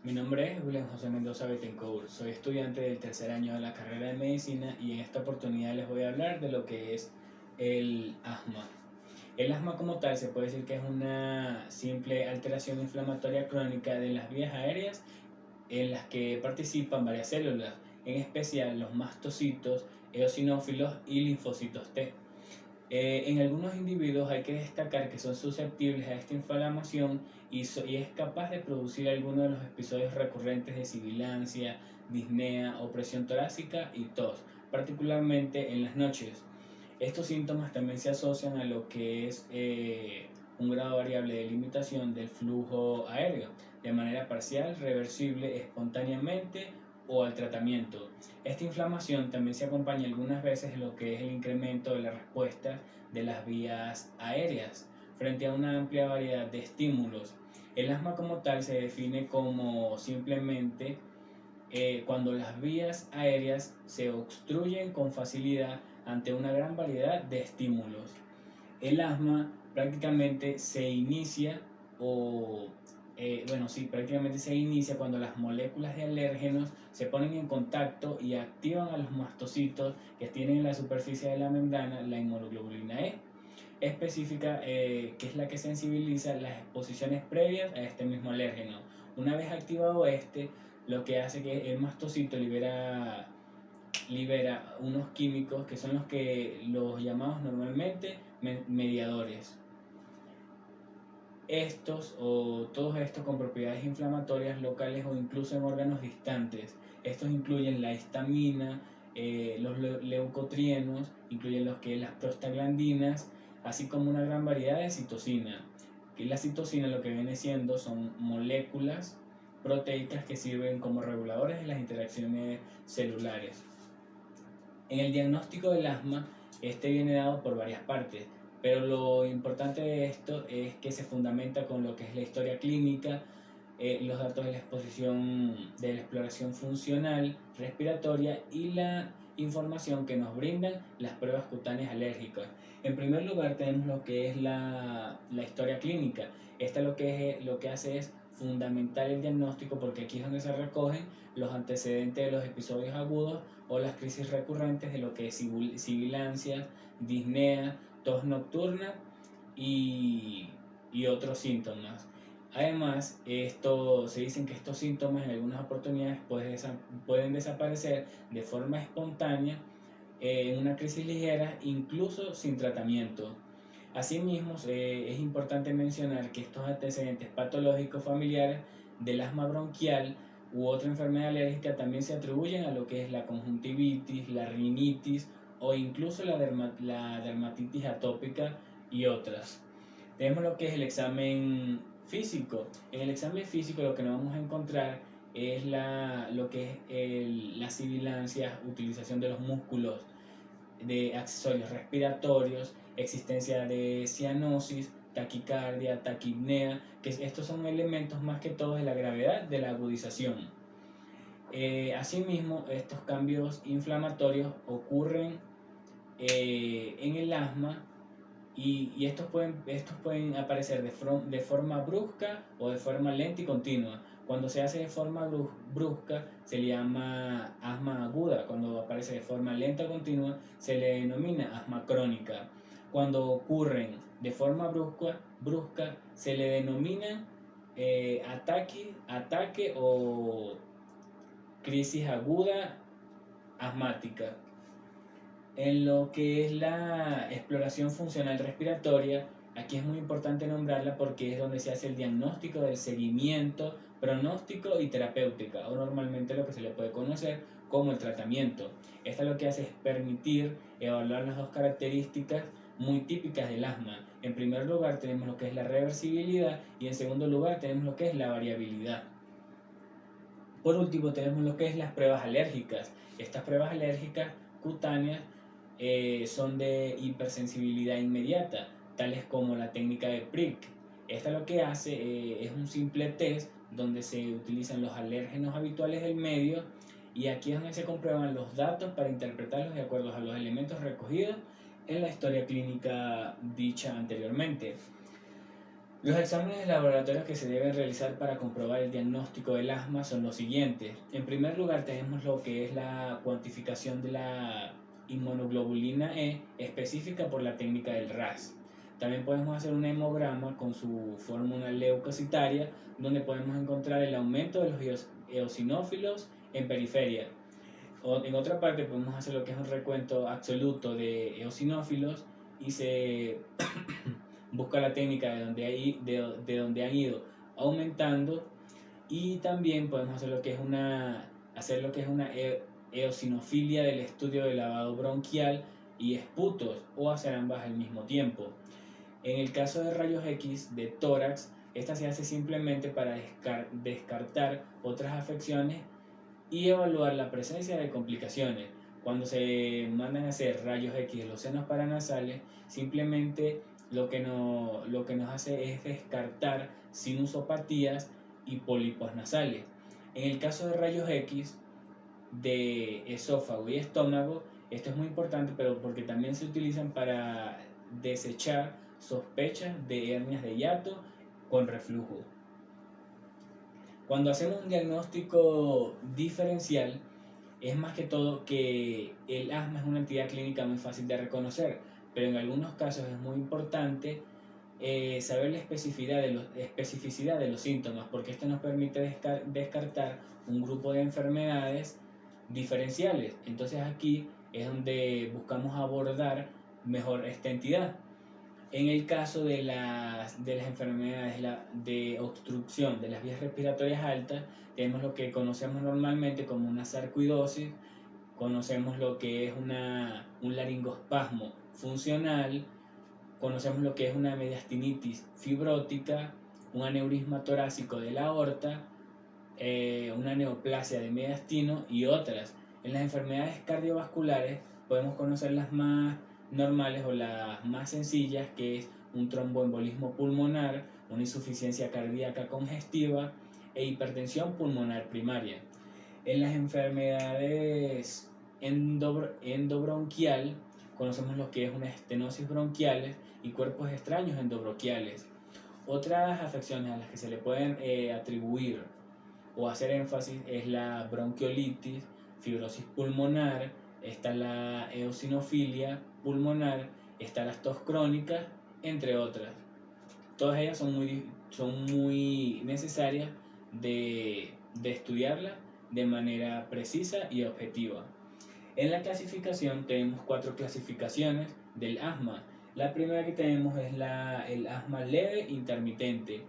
Mi nombre es William José Mendoza Betancourt, soy estudiante del tercer año de la carrera de medicina y en esta oportunidad les voy a hablar de lo que es el asma. El asma como tal se puede decir que es una simple alteración inflamatoria crónica de las vías aéreas en las que participan varias células, en especial los mastocitos, eosinófilos y linfocitos T. En algunos individuos hay que destacar que son susceptibles a esta inflamación y es capaz de producir algunos de los episodios recurrentes de sibilancia, disnea, opresión torácica y tos, particularmente en las noches. Estos síntomas también se asocian a lo que es un grado variable de limitación del flujo aéreo, de manera parcial, reversible espontáneamente o al tratamiento. Esta inflamación también se acompaña algunas veces de lo que es el incremento de la respuesta de las vías aéreas frente a una amplia variedad de estímulos. El asma como tal se define como simplemente cuando las vías aéreas se obstruyen con facilidad ante una gran variedad de estímulos. El asma prácticamente se inicia o prácticamente se inicia cuando las moléculas de alérgenos se ponen en contacto y activan a los mastocitos que tienen en la superficie de la membrana la inmunoglobulina E específica, que es la que sensibiliza las exposiciones previas a este mismo alérgeno. Una vez activado este, lo que hace que el mastocito libera unos químicos que son los llamamos normalmente mediadores. Todos estos con propiedades inflamatorias locales o incluso en órganos distantes. Estos incluyen la histamina, los leucotrienos, incluyen los que las prostaglandinas, así como una gran variedad de citocina. Y la citocina lo que viene siendo son moléculas proteicas que sirven como reguladores de las interacciones celulares. En el diagnóstico del asma, este viene dado por varias partes, pero lo importante de esto es que se fundamenta con lo que es la historia clínica, los datos de la exposición, de la exploración funcional, respiratoria y la información que nos brindan las pruebas cutáneas alérgicas. En primer lugar tenemos lo que es la historia clínica. Esta lo que hace es fundamental el diagnóstico porque aquí es donde se recogen los antecedentes de los episodios agudos o las crisis recurrentes de lo que es sibilancias, disnea, tos nocturna y, y otros síntomas. Además, se dicen que estos síntomas en algunas oportunidades pueden desaparecer de forma espontánea en una crisis ligera, incluso sin tratamiento. Asimismo, es importante mencionar que estos antecedentes patológicos familiares del asma bronquial u otra enfermedad alérgica también se atribuyen a lo que es la conjuntivitis, la rinitis o incluso la dermatitis atópica y otras. Tenemos lo que es el examen físico. En el examen físico lo que nos vamos a encontrar es lo que es las sibilancias, utilización de los músculos, de accesorios respiratorios, existencia de cianosis, taquicardia, taquipnea, que estos son elementos más que todo de la gravedad de la agudización. Asimismo, estos cambios inflamatorios ocurren en el asma y estos pueden aparecer de forma brusca o de forma lenta y continua. Cuando se hace de forma brusca se le llama asma aguda. Cuando aparece de forma lenta o continua se le denomina asma crónica. Cuando ocurren de forma brusca se le denomina ataque o crisis aguda asmática. En lo que es la exploración funcional respiratoria, aquí es muy importante nombrarla porque es donde se hace el diagnóstico del seguimiento, pronóstico y terapéutica, o normalmente lo que se le puede conocer como el tratamiento. Esta lo que hace es permitir evaluar las dos características muy típicas del asma. En primer lugar tenemos lo que es la reversibilidad y en segundo lugar tenemos lo que es la variabilidad. Por último tenemos lo que es las pruebas alérgicas. Estas pruebas alérgicas cutáneas son de hipersensibilidad inmediata, tales como la técnica de Prick. Esta lo que hace es un simple test donde se utilizan los alérgenos habituales del medio y aquí es donde se comprueban los datos para interpretarlos de acuerdo a los elementos recogidos en la historia clínica dicha anteriormente. Los exámenes de laboratorio que se deben realizar para comprobar el diagnóstico del asma son los siguientes. En primer lugar tenemos lo que es la cuantificación de la inmunoglobulina E específica por la técnica del RAS. También podemos hacer un hemograma con su fórmula leucocitaria, donde podemos encontrar el aumento de los eosinófilos en periferia. En otra parte podemos hacer lo que es un recuento absoluto de eosinófilos y se busca la técnica de donde han ido aumentando, y también podemos hacer lo que es una eosinofilia del estudio de lavado bronquial y esputos, o hacer ambas al mismo tiempo. En el caso de rayos X de tórax, esta se hace simplemente para descartar otras afecciones y evaluar la presencia de complicaciones. Cuando se mandan a hacer rayos X de los senos paranasales, simplemente lo que nos hace es descartar sinusopatías y pólipos nasales. En el caso de rayos X de esófago y estómago, esto es muy importante, pero porque también se utilizan para desechar sospechas de hernias de hiato con reflujo. Cuando hacemos un diagnóstico diferencial, es más que todo que el asma es una entidad clínica muy fácil de reconocer, pero en algunos casos es muy importante saber la especificidad de los síntomas, porque esto nos permite descartar un grupo de enfermedades diferenciales. Entonces aquí es donde buscamos abordar mejor esta entidad. En el caso de las enfermedades de obstrucción de las vías respiratorias altas, tenemos lo que conocemos normalmente como una sarcoidosis, conocemos lo que es un laringoespasmo funcional, conocemos lo que es una mediastinitis fibrótica, un aneurisma torácico de la aorta, una neoplasia de mediastino y otras. En las enfermedades cardiovasculares podemos conocer las más normales o las más sencillas, que es un tromboembolismo pulmonar, una insuficiencia cardíaca congestiva e hipertensión pulmonar primaria. En las enfermedades endobronquial conocemos lo que es una estenosis bronquiales y cuerpos extraños endobronquiales. Otras afecciones a las que se le pueden atribuir o hacer énfasis es la bronquiolitis, fibrosis pulmonar, está la eosinofilia pulmonar, está las tos crónicas, entre otras. Todas ellas son muy necesarias de estudiarla de manera precisa y objetiva. En la clasificación tenemos 4 clasificaciones del asma. La primera que tenemos es el asma leve intermitente.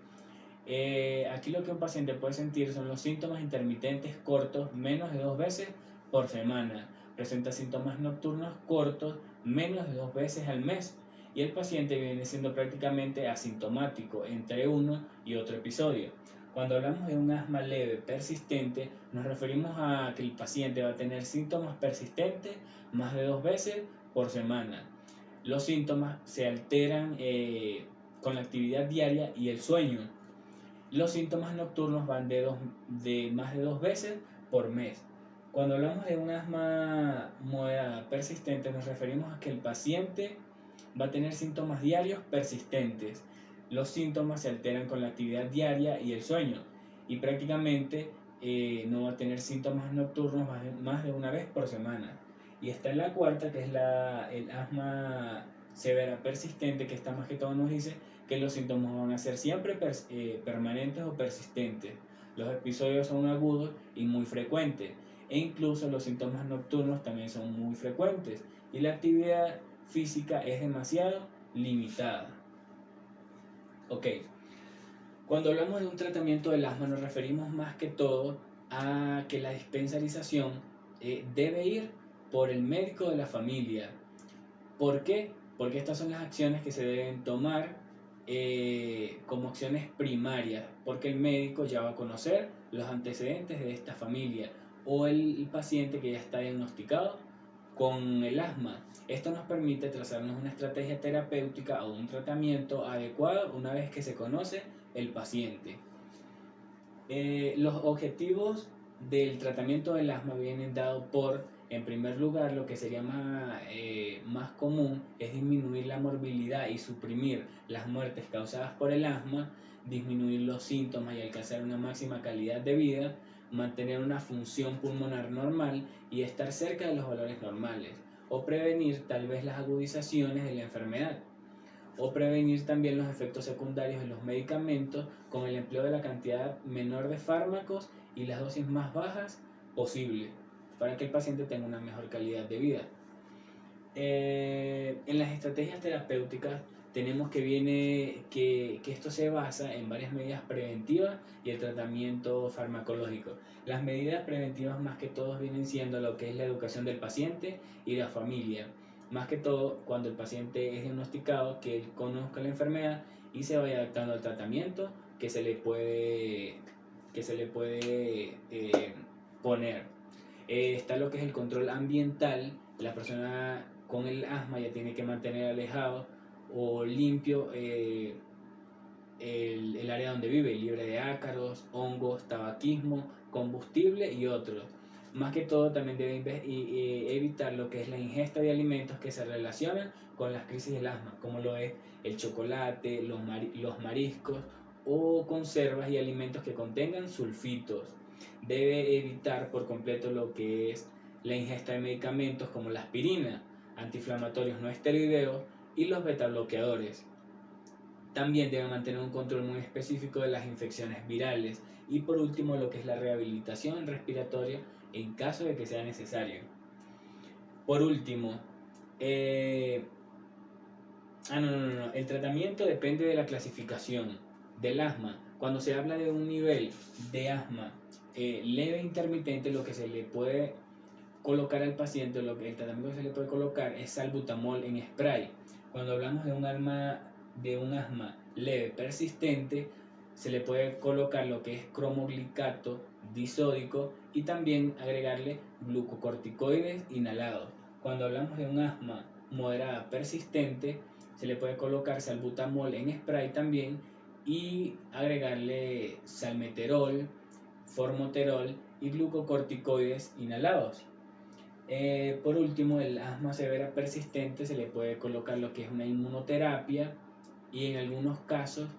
Aquí lo que un paciente puede sentir son los síntomas intermitentes cortos, menos de 2 veces por semana. Presenta síntomas nocturnos cortos, menos de 2 veces al mes. Y el paciente viene siendo prácticamente asintomático entre uno y otro episodio. Cuando hablamos de un asma leve persistente, nos referimos a que el paciente va a tener síntomas persistentes más de 2 veces por semana. Los síntomas se alteran con la actividad diaria y el sueño. Los síntomas nocturnos van de más de 2 veces por mes. Cuando hablamos de un asma moderada persistente, nos referimos a que el paciente va a tener síntomas diarios persistentes. Los síntomas se alteran con la actividad diaria y el sueño, y prácticamente no va a tener síntomas nocturnos más de una vez por semana. Y está en la cuarta, que es el asma severa persistente, que esta más que todo nos dice que los síntomas van a ser siempre permanentes o persistentes. Los episodios son agudos y muy frecuentes, e incluso los síntomas nocturnos también son muy frecuentes, y la actividad física es demasiado limitada. Ok, cuando hablamos de un tratamiento del asma nos referimos más que todo a que la dispensarización debe ir por el médico de la familia. ¿Por qué? Porque estas son las acciones que se deben tomar como acciones primarias, porque el médico ya va a conocer los antecedentes de esta familia o el paciente que ya está diagnosticado con el asma. Esto nos permite trazarnos una estrategia terapéutica o un tratamiento adecuado una vez que se conoce el paciente. Los objetivos del tratamiento del asma vienen dados por En primer lugar, lo que sería más común es disminuir la morbilidad y suprimir las muertes causadas por el asma, disminuir los síntomas y alcanzar una máxima calidad de vida, mantener una función pulmonar normal y estar cerca de los valores normales, o prevenir tal vez las agudizaciones de la enfermedad, o prevenir también los efectos secundarios de los medicamentos con el empleo de la cantidad menor de fármacos y las dosis más bajas posible para que el paciente tenga una mejor calidad de vida. En las estrategias terapéuticas tenemos que esto se basa en varias medidas preventivas y el tratamiento farmacológico. Las medidas preventivas más que todo vienen siendo lo que es la educación del paciente y la familia. Más que todo cuando el paciente es diagnosticado, que él conozca la enfermedad y se vaya adaptando al tratamiento que se le puede poner. Está lo que es el control ambiental. La persona con el asma ya tiene que mantener alejado o limpio el área donde vive, libre de ácaros, hongos, tabaquismo, combustible y otros. Más que todo también debe evitar lo que es la ingesta de alimentos que se relacionan con las crisis del asma, como lo es el chocolate, los mariscos o conservas y alimentos que contengan sulfitos. Debe evitar por completo lo que es la ingesta de medicamentos como la aspirina, antiinflamatorios no esteroideos y los betabloqueadores. También debe mantener un control muy específico de las infecciones virales y por último lo que es la rehabilitación respiratoria en caso de que sea necesario. Por último, el tratamiento depende de la clasificación del asma. Cuando se habla de un nivel de asma leve e intermitente, lo que se le puede colocar al paciente, el tratamiento que se le puede colocar es salbutamol en spray. Cuando hablamos de un asma leve persistente, se le puede colocar lo que es cromoglicato disódico y también agregarle glucocorticoides inhalados. Cuando hablamos de un asma moderada persistente, se le puede colocar salbutamol en spray también y agregarle salmeterol, formoterol y glucocorticoides inhalados. Por último, el asma severa persistente se le puede colocar lo que es una inmunoterapia y en algunos casos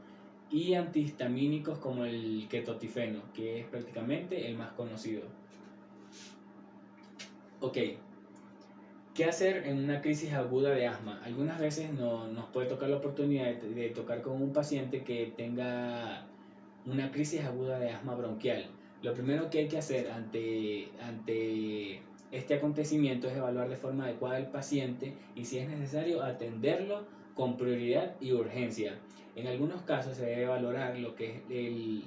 y antihistamínicos como el ketotifeno, que es prácticamente el más conocido. Ok, ¿qué hacer en una crisis aguda de asma? Algunas veces nos puede tocar la oportunidad de tocar con un paciente que tenga una crisis aguda de asma bronquial. Lo primero que hay que hacer ante este acontecimiento es evaluar de forma adecuada al paciente y si es necesario atenderlo con prioridad y urgencia. En algunos casos se debe valorar lo que es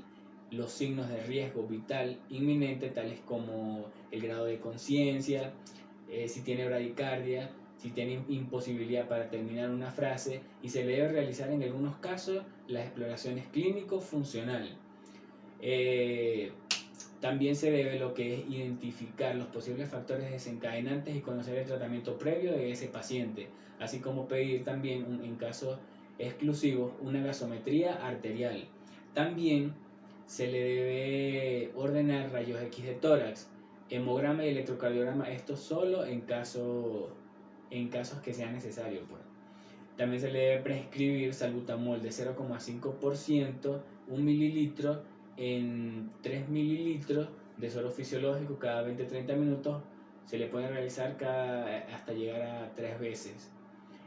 los signos de riesgo vital inminente, tales como el grado de conciencia, si tiene bradicardia, si tiene imposibilidad para terminar una frase, y se debe realizar en algunos casos las exploraciones clínico-funcional. También se debe lo que es identificar los posibles factores desencadenantes y conocer el tratamiento previo de ese paciente, así como pedir también, en casos exclusivos, una gasometría arterial. También se le debe ordenar rayos X de tórax, hemograma y electrocardiograma, esto solo en casos que sea necesario, pues. También se le debe prescribir salbutamol de 0,5%, 1 mililitro en 3 mililitros de suero fisiológico cada 20-30 minutos. Se le puede realizar hasta llegar a 3 veces.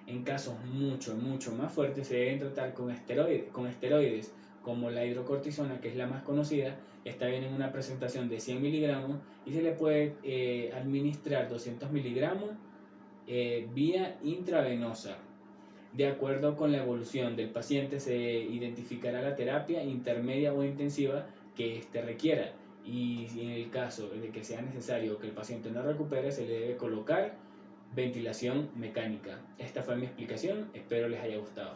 En casos mucho más fuertes se deben tratar con esteroides como la hidrocortisona, que es la más conocida. Esta viene en una presentación de 100 miligramos y se le puede administrar 200 miligramos vía intravenosa. De acuerdo con la evolución del paciente se identificará la terapia intermedia o intensiva que éste requiera, y en el caso de que sea necesario que el paciente no recupere, se le debe colocar ventilación mecánica. Esta fue mi explicación, espero les haya gustado.